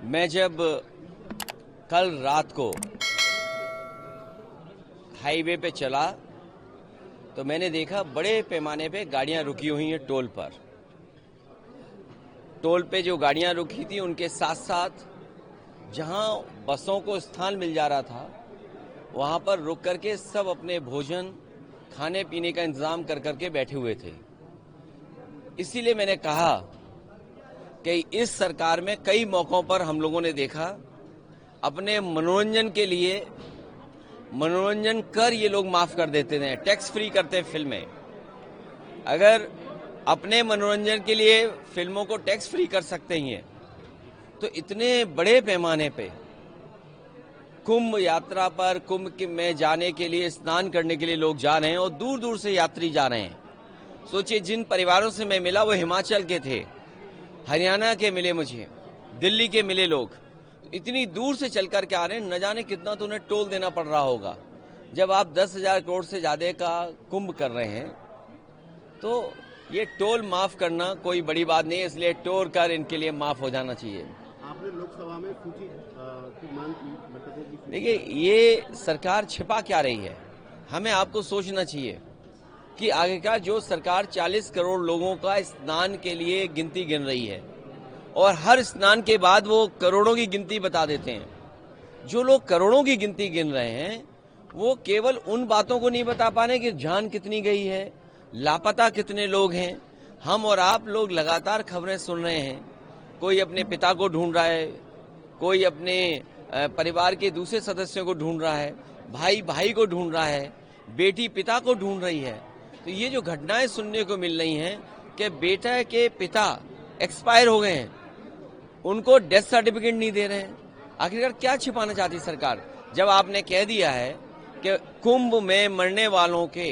मैं जब कल रात को हाईवे पे चला तो मैंने देखा बड़े पैमाने पे गाड़ियां रुकी हुई हैं टोल पर। टोल पे जो गाड़ियां रुकी थी उनके साथ साथ जहां बसों को स्थान मिल जा रहा था वहां पर रुक करके सब अपने भोजन खाने पीने का इंतजाम कर करके बैठे हुए थे। इसीलिए मैंने कहा कि इस सरकार में कई मौकों पर हम लोगों ने देखा अपने मनोरंजन के लिए मनोरंजन कर ये लोग माफ कर देते हैं, टैक्स फ्री करते हैं फिल्में। अगर अपने मनोरंजन के लिए फिल्मों को टैक्स फ्री कर सकते हैं तो इतने बड़े पैमाने पे कुंभ यात्रा पर कुंभ में जाने के लिए स्नान करने के लिए लोग जा रहे हैं और दूर दूर से यात्री जा रहे हैं। सोचिए, जिन परिवारों से मैं मिला वो हिमाचल के थे, हरियाणा के मिले, मुझे दिल्ली के मिले। लोग इतनी दूर से चल कर के आ रहे हैं, न जाने कितना तो उन्हें टोल देना पड़ रहा होगा। जब आप 10,000 करोड़ से ज्यादा का कुंभ कर रहे हैं तो ये टोल माफ करना कोई बड़ी बात नहीं है, इसलिए टोल कर इनके लिए माफ हो जाना चाहिए। आपने लोकसभा में सूची की मांग की। देखिए, ये सरकार छिपा क्या रही है, हमें आपको सोचना चाहिए कि आखिरकार जो सरकार 40 करोड़ लोगों का स्नान के लिए गिनती गिन रही है और हर स्नान के बाद वो करोड़ों की गिनती बता देते हैं। जो लोग करोड़ों की गिनती गिन रहे हैं वो केवल उन बातों को नहीं बता पा रहे कि जान कितनी गई है, लापता कितने लोग हैं। हम और आप लोग लगातार खबरें सुन रहे हैं, कोई अपने पिता को ढूंढ रहा है, कोई अपने परिवार के दूसरे सदस्यों को ढूंढ रहा है, भाई भाई को ढूंढ रहा है, बेटी पिता को ढूंढ रही है। तो ये जो घटनाएं सुनने को मिल रही हैं कि बेटा के पिता एक्सपायर हो गए हैं, उनको डेथ सर्टिफिकेट नहीं दे रहे हैं, आखिरकार क्या छिपाना चाहती सरकार? जब आपने कह दिया है कि कुंभ में मरने वालों के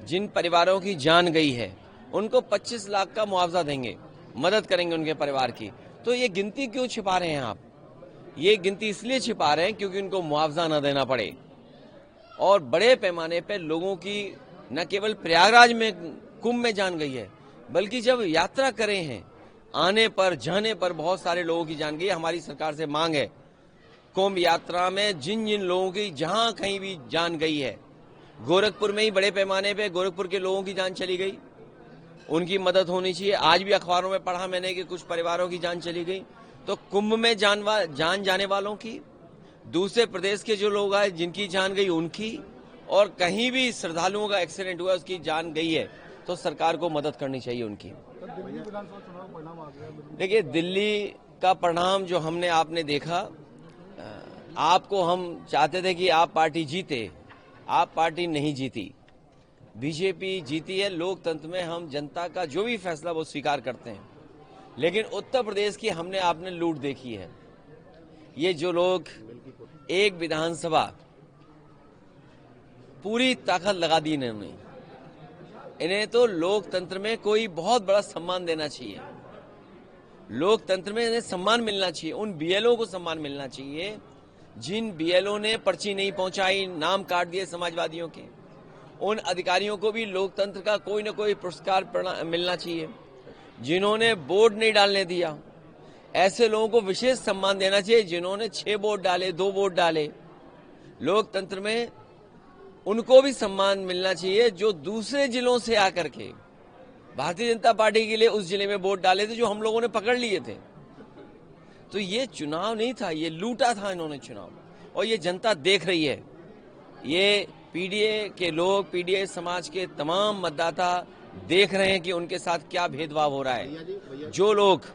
जिन परिवारों की जान गई है उनको 25 लाख का मुआवजा देंगे, मदद करेंगे उनके परिवार की, तो ये गिनती क्यों छिपा रहे हैं आप? ये गिनती इसलिए छिपा रहे हैं क्योंकि उनको मुआवजा न देना पड़े। और बड़े पैमाने पे लोगों की न केवल प्रयागराज में कुंभ में जान गई है, बल्कि जब यात्रा करे हैं आने पर जाने पर बहुत सारे लोगों की जान गई है। हमारी सरकार से मांग है, कुंभ यात्रा में जिन जिन लोगों की जहां कहीं भी जान गई है, गोरखपुर में ही बड़े पैमाने पे गोरखपुर के लोगों की जान चली गई, उनकी मदद होनी चाहिए। आज भी अखबारों में पढ़ा मैंने कि कुछ परिवारों की जान चली गई। तो कुंभ में जान जाने वालों की, दूसरे प्रदेश के जो लोग आए जिनकी जान गई उनकी, और कहीं भी श्रद्धालुओं का एक्सीडेंट हुआ उसकी जान गई है तो सरकार को मदद करनी चाहिए उनकी। देखिए, दिल्ली का परिणाम जो हमने आपने देखा, आपको हम चाहते थे कि आप पार्टी जीते, आप पार्टी नहीं जीती, बीजेपी जीती है। लोकतंत्र में हम जनता का जो भी फैसला वो स्वीकार करते हैं, लेकिन उत्तर प्रदेश की हमने आपने लूट देखी है। ये जो लोग एक विधानसभा पूरी ताकत लगा दी इन्होंने, इन्हें तो लोकतंत्र में कोई बहुत बड़ा सम्मान देना चाहिए। लोकतंत्र में इन्हें सम्मान मिलना चाहिए, उन बीएलओ को सम्मान मिलना चाहिए जिन बीएलओ ने पर्ची नहीं पहुंचाई, नाम काट दिए समाजवादियों के। उन अधिकारियों को भी लोकतंत्र का कोई न कोई पुरस्कार मिलना चाहिए। जिन्होंने वोट नहीं डालने दिया, ऐसे लोगों को विशेष सम्मान देना चाहिए। जिन्होंने 6 वोट डाले, 2 वोट डाले, लोकतंत्र में उनको भी सम्मान मिलना चाहिए जो दूसरे जिलों से आकर के भारतीय जनता पार्टी के लिए उस जिले में वोट डाले थे जो हम लोगों ने पकड़ लिए थे। तो ये चुनाव नहीं था, ये लूटा था इन्होंने चुनाव, और ये जनता देख रही है। ये पीडीए के लोग, पीडीए समाज के तमाम मतदाता देख रहे हैं कि उनके साथ क्या भेदभाव हो रहा है। जो लोग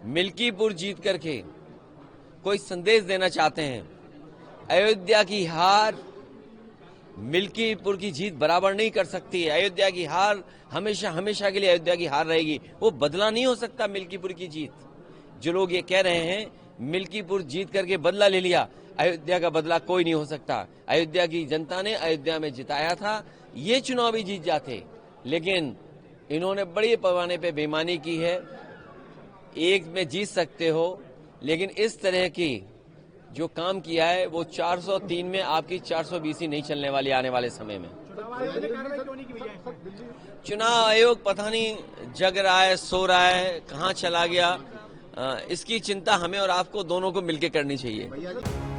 मिल्कीपुर जीत करके कोई संदेश देना चाहते हैं, अयोध्या की हार मिल्कीपुर की जीत बराबर नहीं कर सकती है। अयोध्या की हार हमेशा हमेशा के लिए अयोध्या की हार रहेगी, वो बदला नहीं हो सकता मिल्कीपुर की जीत। जो लोग ये कह रहे हैं मिल्कीपुर जीत करके बदला ले लिया, अयोध्या का बदला कोई नहीं हो सकता। अयोध्या की जनता ने अयोध्या में जिताया था, ये चुनाव भी जीत जाते, लेकिन इन्होंने बड़े पैमाने पे बेईमानी की है। एक में जीत सकते हो, लेकिन इस तरह की जो काम किया है वो 403 में आपकी 420 ही नहीं चलने वाली आने वाले समय में। चुनाव आयोग पता नहीं जग रहा है, सो रहा है, कहाँ चला गया। इसकी चिंता हमें और आपको दोनों को मिलकर करनी चाहिए। भैया जी